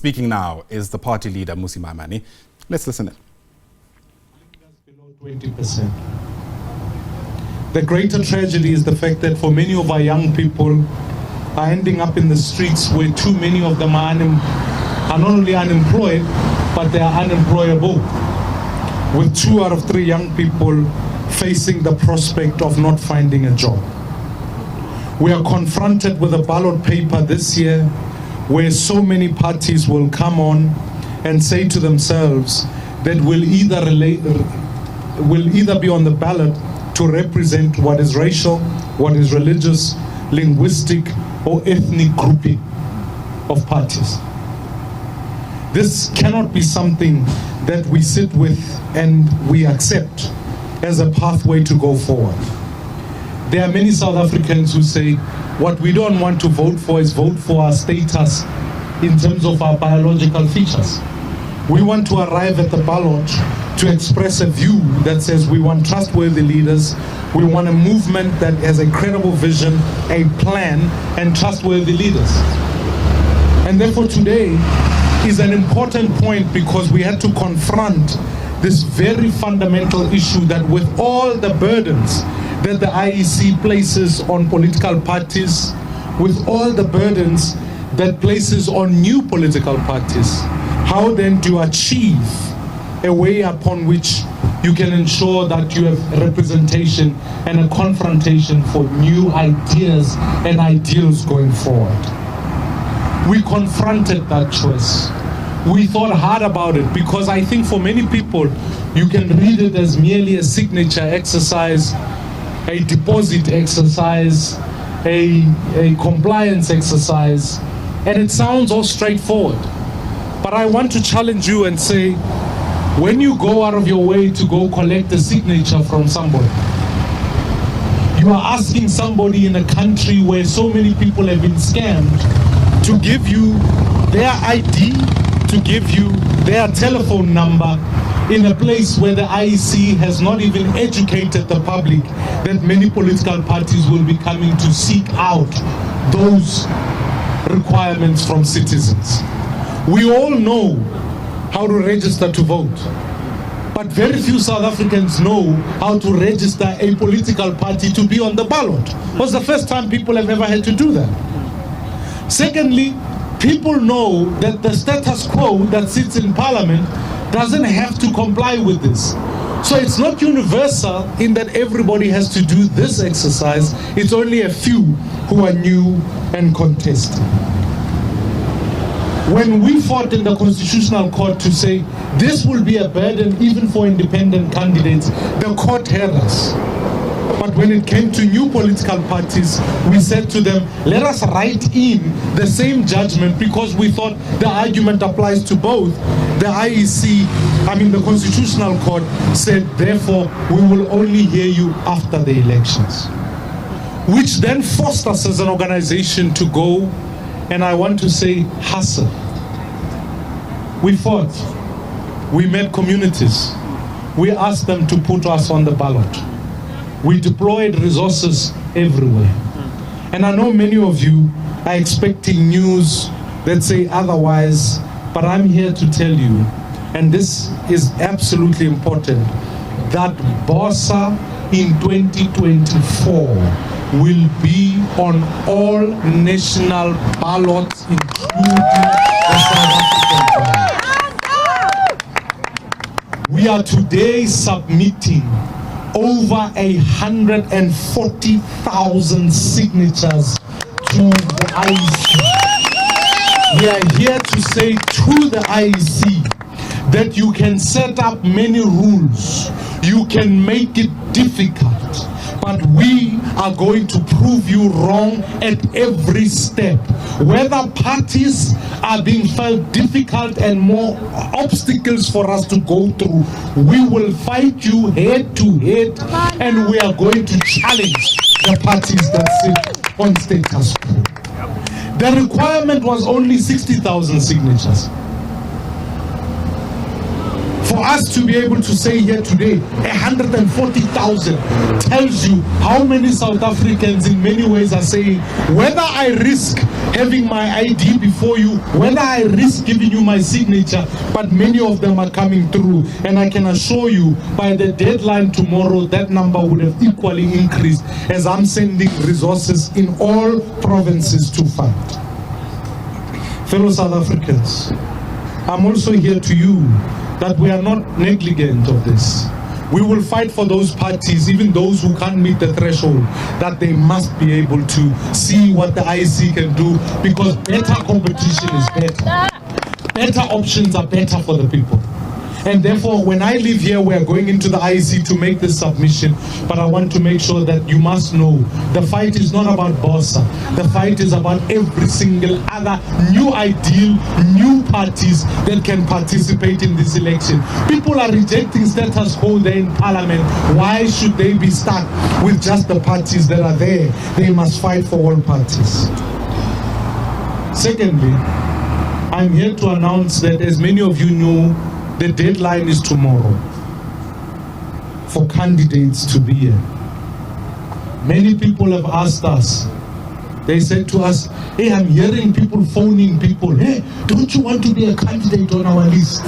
Speaking now is the party leader, Mmusi Maimane. Let's listen in. Below 20%. The greater tragedy is the fact that for many of our young people are ending up in the streets where too many of them are not only unemployed, but they are unemployable. With 2 out of 3 young people facing the prospect of not finding a job. We are confronted with a ballot paper this year where so many parties will come on and say to themselves that will either be on the ballot to represent what is racial, what is religious, linguistic, or ethnic grouping of parties. This cannot be something that we sit with and we accept as a pathway to go forward. There are many South Africans who say, what we don't want to vote for is vote for our status in terms of our biological features. We want to arrive at the ballot to express a view that says we want trustworthy leaders, we want a movement that has a credible vision, a plan, and trustworthy leaders. And therefore today is an important point because we had to confront this very fundamental issue that with all the burdens that the IEC places on political parties, with all the burdens that places on new political parties, how then do you achieve a way upon which you can ensure that you have representation and a confrontation for new ideas and ideals going forward? We confronted that choice. We thought hard about it because I think for many people, you can read it as merely a signature exercise, a deposit exercise, a compliance exercise, and it sounds all straightforward. But I want to challenge you and say, when you go out of your way to go collect a signature from somebody, you are asking somebody in a country where so many people have been scammed to give you their ID, to give you their telephone number in a place where the IEC has not even educated the public that many political parties will be coming to seek out those requirements from citizens. We all know how to register to vote, but very few South Africans know how to register a political party to be on the ballot. It was the first time people have ever had to do that. Secondly, people know that the status quo that sits in Parliament doesn't have to comply with this. So it's not universal in that everybody has to do this exercise. It's only a few who are new and contesting. When we fought in the Constitutional Court to say this will be a burden even for independent candidates, the court heard us. But when it came to new political parties, we said to them, let us write in the same judgment because we thought the argument applies to both. The the Constitutional Court said, therefore, we will only hear you after the elections. Which then forced us as an organization to go, and I want to say, hustle. We fought. We met communities. We asked them to put us on the ballot. We deployed resources everywhere. And I know many of you are expecting news that say otherwise, but I'm here to tell you, and this is absolutely important, that BOSA in 2024 will be on all national ballots, including the South African ballot. We are today submitting over 140,000 signatures to the IEC. We are here to say to the IEC that you can set up many rules, you can make it difficult, but we are going to prove you wrong at every step. Whether parties are being felt difficult and more obstacles for us to go through, we will fight you head to head, and we are going to challenge the parties that sit on status quo. The requirement was only 60,000 signatures. For us to be able to say here today, 140,000 tells you how many South Africans in many ways are saying, whether I risk having my ID before you, whether I risk giving you my signature, but many of them are coming through. And I can assure you, by the deadline tomorrow, that number would have equally increased, as I'm sending resources in all provinces to fight. Fellow South Africans, I'm also here to you that we are not negligent of this. We will fight for those parties, even those who can't meet the threshold, that they must be able to see what the IEC can do, because better competition is better. Better options are better for the people. And therefore, when I leave here, we are going into the IEC to make this submission. But I want to make sure that you must know the fight is not about BOSA. The fight is about every single other new ideal, new parties that can participate in this election. People are rejecting status quo there in Parliament. Why should they be stuck with just the parties that are there? They must fight for all parties. Secondly, I'm here to announce that, as many of you know, the deadline is tomorrow for candidates to be here. Many people have asked us, they said to us, hey, I'm hearing people phoning people, hey, don't you want to be a candidate on our list?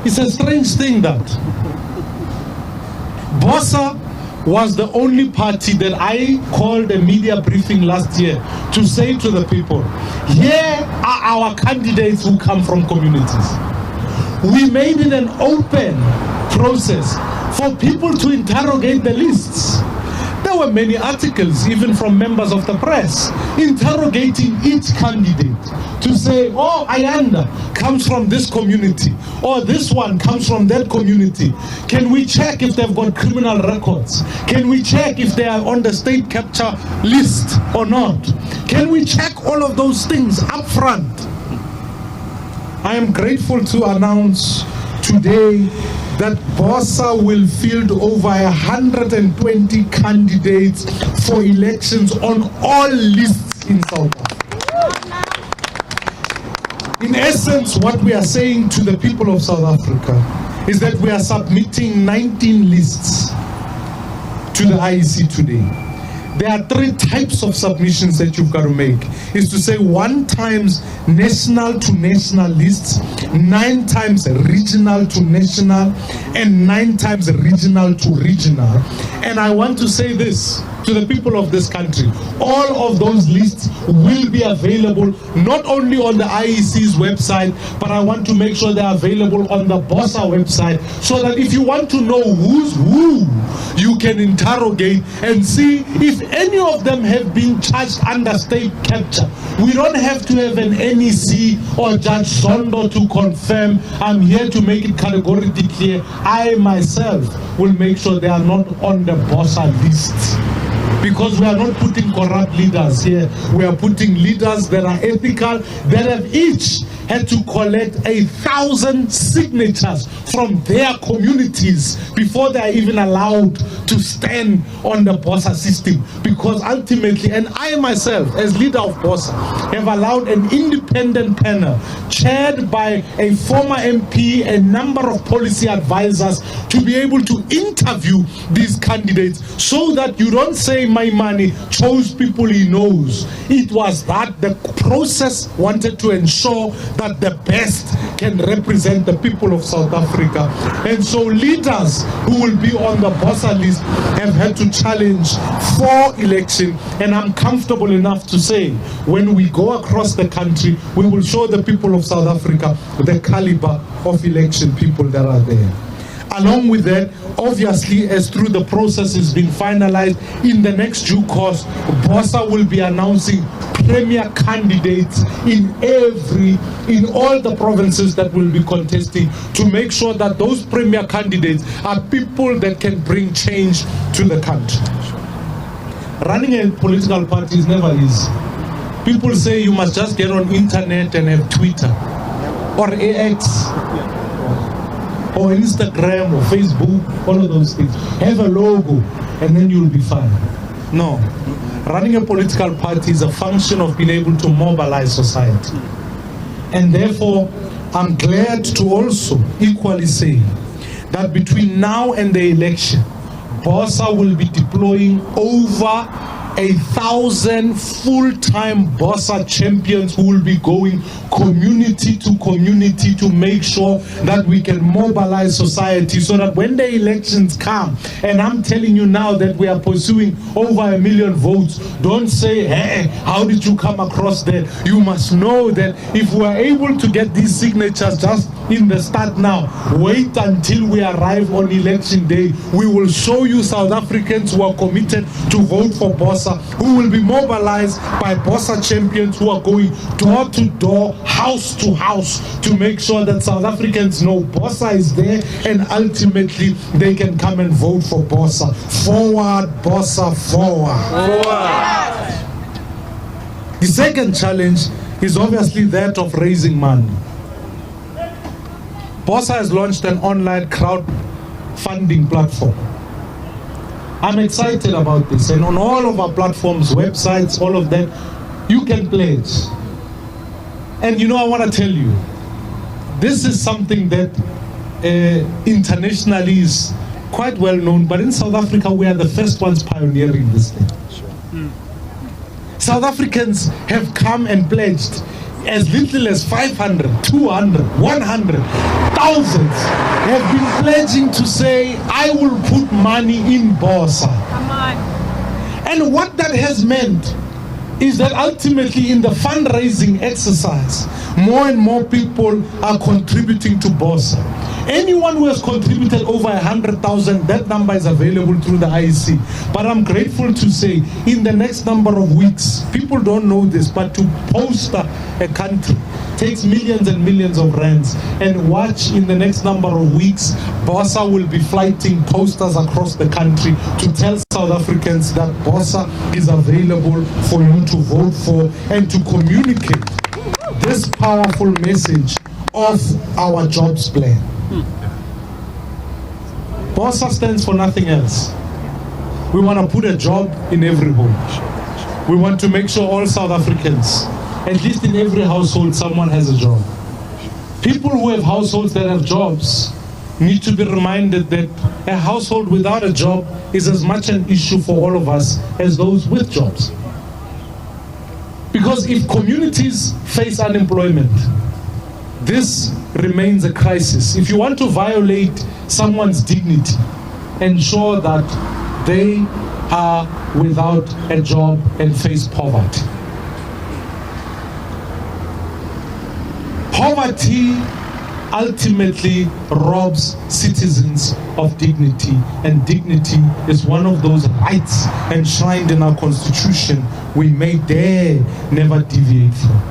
It's a strange thing that BOSA was the only party that I called a media briefing last year to say to the people, here are our candidates who come from communities. We made it an open process for people to interrogate the lists. There were many articles, even from members of the press, interrogating each candidate to say, oh, Ayanda comes from this community, or this one comes from that community. Can we check if they've got criminal records? Can we check if they are on the state capture list or not? Can we check all of those things up front? I am grateful to announce today that BOSA will field over 120 candidates for elections on all lists in South Africa. In essence, what we are saying to the people of South Africa is that we are submitting 19 lists to the IEC today. There are 3 types of submissions that you've got to make. Is to say 1 times national to national lists, 9 times regional to national, and 9 times regional to regional. And I want to say this to the people of this country. All of those lists will be available not only on the IEC's website, but I want to make sure they're available on the BOSA website, so that if you want to know who's who, you can interrogate and see if any of them have been charged under state capture. We don't have to have an NEC or Judge Sondo to confirm. I'm here to make it categorically clear. I myself will make sure they are not on the BOSA lists. Because we are not putting corrupt leaders here. We are putting leaders that are ethical, that have each had to collect 1,000 signatures from their communities before they are even allowed to stand on the BOSA system. Because ultimately, and I myself, as leader of BOSA, have allowed an independent panel chaired by a former MP, a number of policy advisors, to be able to interview these candidates, so that you don't say Maimane chose people he knows. It was that the process wanted to ensure that the best can represent the people of South Africa. And so leaders who will be on the BOSA list have had to challenge for election. And I'm comfortable enough to say, when we go across the country, we will show the people of South Africa the caliber of election people that are there. Along with that, obviously, as through the process is being finalized, in the next due course, BOSA will be announcing premier candidates in all the provinces that will be contesting, to make sure that those premier candidates are people that can bring change to the country. Running a political party is never easy. People say you must just get on internet and have Twitter or AX or Instagram or Facebook, all of those things. Have a logo and then you'll be fine. No. Running a political party is a function of being able to mobilize society. And therefore, I'm glad to also equally say that between now and the election, BOSA will be deploying over 1,000 full-time Bossa champions who will be going community to community to make sure that we can mobilize society so that when the elections come, and I'm telling you now that we are pursuing over 1 million votes, don't say, hey, how did you come across that? You must know that if we are able to get these signatures just in the start now, wait until we arrive on election day. We will show you South Africans who are committed to vote for Bossa, who will be mobilized by Bossa champions who are going door to door, house to house, to make sure that South Africans know Bossa is there and ultimately they can come and vote for Bossa. Forward, Bossa, forward. The second challenge is obviously that of raising money. Bossa has launched an online crowdfunding platform. I'm excited about this, and on all of our platforms, websites, all of that, you can pledge. And I want to tell you, this is something that internationally is quite well known, but in South Africa, we are the first ones pioneering this thing. South Africans have come and pledged as little as 500, 200, 100, thousands have been pledging to say, I will put money in Bossa. Come on. And what that has meant is that ultimately in the fundraising exercise, more and more people are contributing to Bossa. Anyone who has contributed over 100,000, that number is available through the IEC. But I'm grateful to say, in the next number of weeks, people don't know this, but to poster a country takes millions and millions of rands. And watch, in the next number of weeks, Bossa will be flighting posters across the country to tell South Africans that Bossa is available for you to vote for and to communicate this powerful message of our jobs plan. Bossa stands for nothing else. We want to put a job in every home. We want to make sure all South Africans, at least in every household, someone has a job. People who have households that have jobs need to be reminded that a household without a job is as much an issue for all of us as those with jobs. Because if communities face unemployment, this remains a crisis. If you want to violate someone's dignity, ensure that they are without a job and face poverty. Poverty ultimately robs citizens of dignity, and dignity is one of those rights enshrined in our Constitution we may dare never deviate from.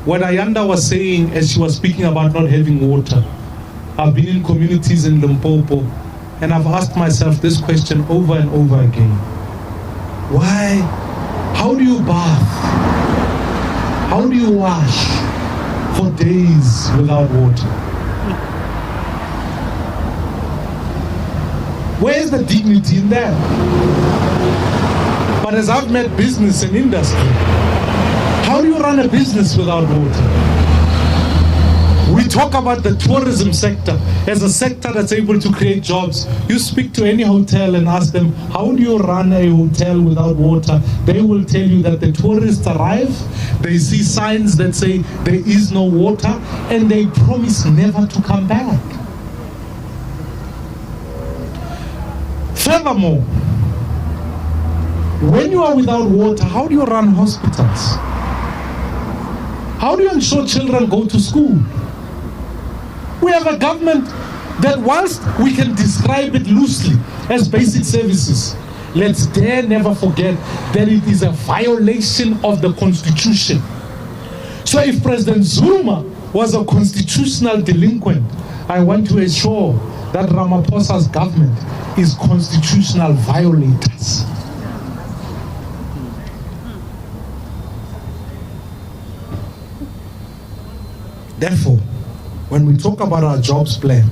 What Ayanda was saying as she was speaking about not having water, I've been in communities in Limpopo and I've asked myself this question over and over again. Why? How do you bath? How do you wash for days without water? Where's the dignity in that? But as I've met business and industry, how do you run a business without water? We talk about the tourism sector as a sector that's able to create jobs. You speak to any hotel and ask them, how do you run a hotel without water? They will tell you that the tourists arrive, they see signs that say there is no water, and they promise never to come back. Furthermore, when you are without water, how do you run hospitals? How do you ensure children go to school? We have a government that, whilst we can describe it loosely as basic services, let's dare never forget that it is a violation of the Constitution. So if President Zuma was a constitutional delinquent, I want to assure that Ramaphosa's government is constitutional violators. Therefore, when we talk about our jobs plan,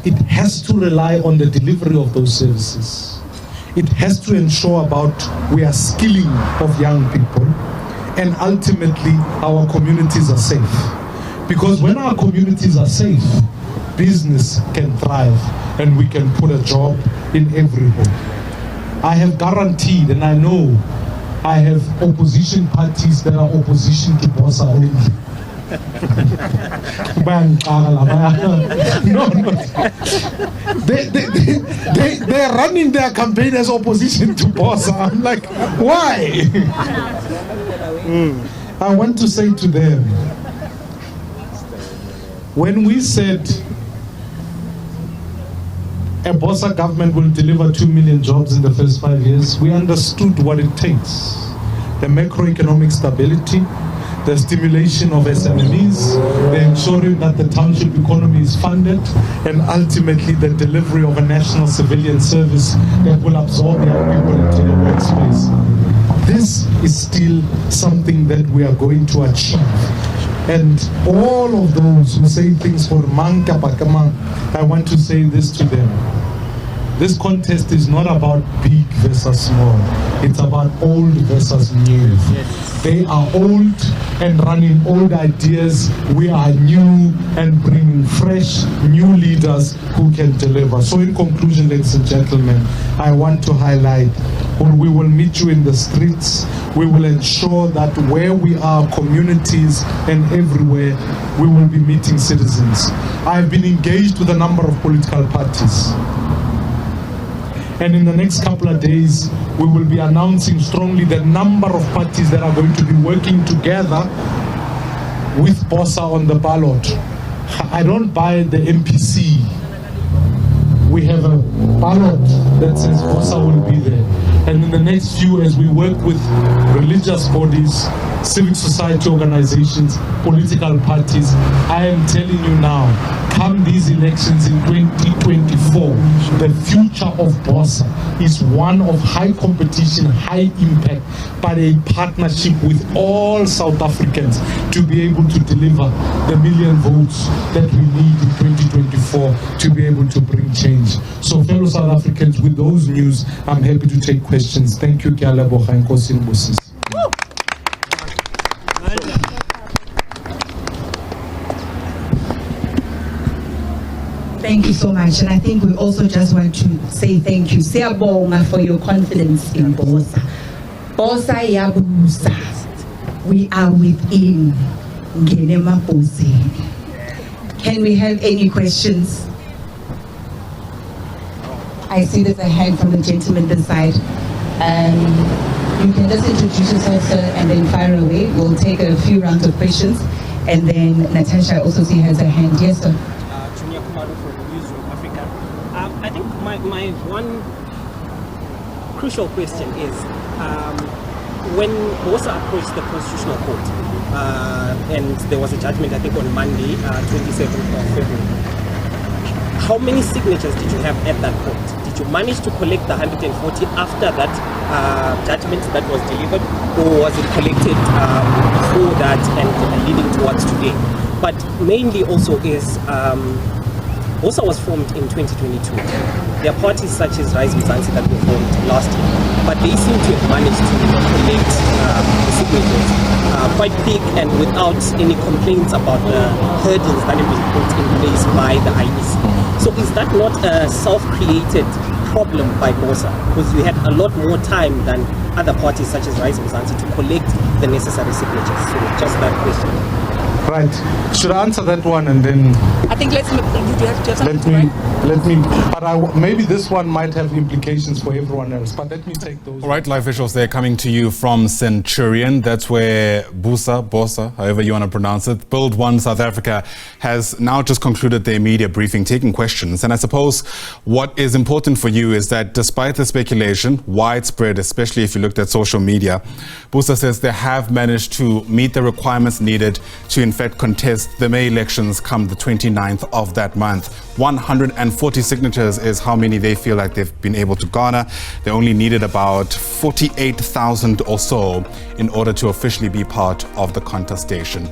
it has to rely on the delivery of those services. It has to ensure we are skilling of young people, and ultimately our communities are safe. Because when our communities are safe, business can thrive and we can put a job in every home. I have guaranteed, and I know I have opposition parties that are opposition to Bosa only. No. They're running their campaign as opposition to Bosa. I'm like, why? I want to say to them, when we said a Bosa government will deliver 2 million jobs in the first 5 years, we understood what it takes. The macroeconomic stability, the stimulation of SMEs, the ensuring that the township economy is funded, and ultimately the delivery of a national civilian service that will absorb young people into the workspace. This is still something that we are going to achieve. And all of those who say things for Manka Pakama, I want to say this to them. This contest is not about big versus small. It's about old versus new. Yes. They are old and running old ideas. We are new and bringing fresh, new leaders who can deliver. So in conclusion, ladies and gentlemen, I want to highlight, when we will meet you in the streets, we will ensure that where we are, communities and everywhere, we will be meeting citizens. I've been engaged with a number of political parties. And in the next couple of days, we will be announcing strongly the number of parties that are going to be working together with Bosa on the ballot. I don't buy the MPC. We have a ballot that says Bosa will be there. And in the next few, as we work with religious bodies, civic society organizations, political parties, I am telling you now, come these elections in 2024, the future of Bosa is one of high competition, high impact, but a partnership with all South Africans to be able to deliver the million votes that we need in 2024 to be able to bring change. So fellow South Africans, with those news, I'm happy to take questions. Thank you, Kialeboga and Nkosi Mbusi. Thank you so much, and I think we also just want to say thank you, Siyabonga, for your confidence in Bosa. Bosa yabusa, we are within. Can we have any questions? I see there's a hand from the gentleman this side. You can just introduce yourself, sir, and then fire away. We'll take a few rounds of questions, and then Natasha, I also see has a hand. Yes, sir. I think my one crucial question is, when Bosa approached the Constitutional Court, and there was a judgment, I think on Monday, 27th of February, how many signatures did you have at that point? Did you manage to collect the 140 after that judgment that was delivered, or was it collected before that and leading towards today? But mainly also is, Bosa was formed in 2022. There are parties such as Rise Mzansi that were formed last year, but they seem to have managed to collect the signatures quite big and without any complaints about the hurdles that have been put in place by the IEC. So is that not a self-created problem by Bosa? Because we had a lot more time than other parties such as Rise Mzansi to collect the necessary signatures. So just that question. Right. Should I answer that one and then? I think let me. But maybe this one might have implications for everyone else. But let me take those. All right, live visuals there coming to you from Centurion. That's where Bosa, however you want to pronounce it, Build One South Africa has now just concluded their media briefing, taking questions. And I suppose what is important for you is that despite the speculation, widespread, especially if you looked at social media, Bosa says they have managed to meet the requirements needed to in fact contest the May elections come the 29th of that month. 140 signatures is how many they feel like they've been able to garner. They only needed about 48,000 or so in order to officially be part of the contestation.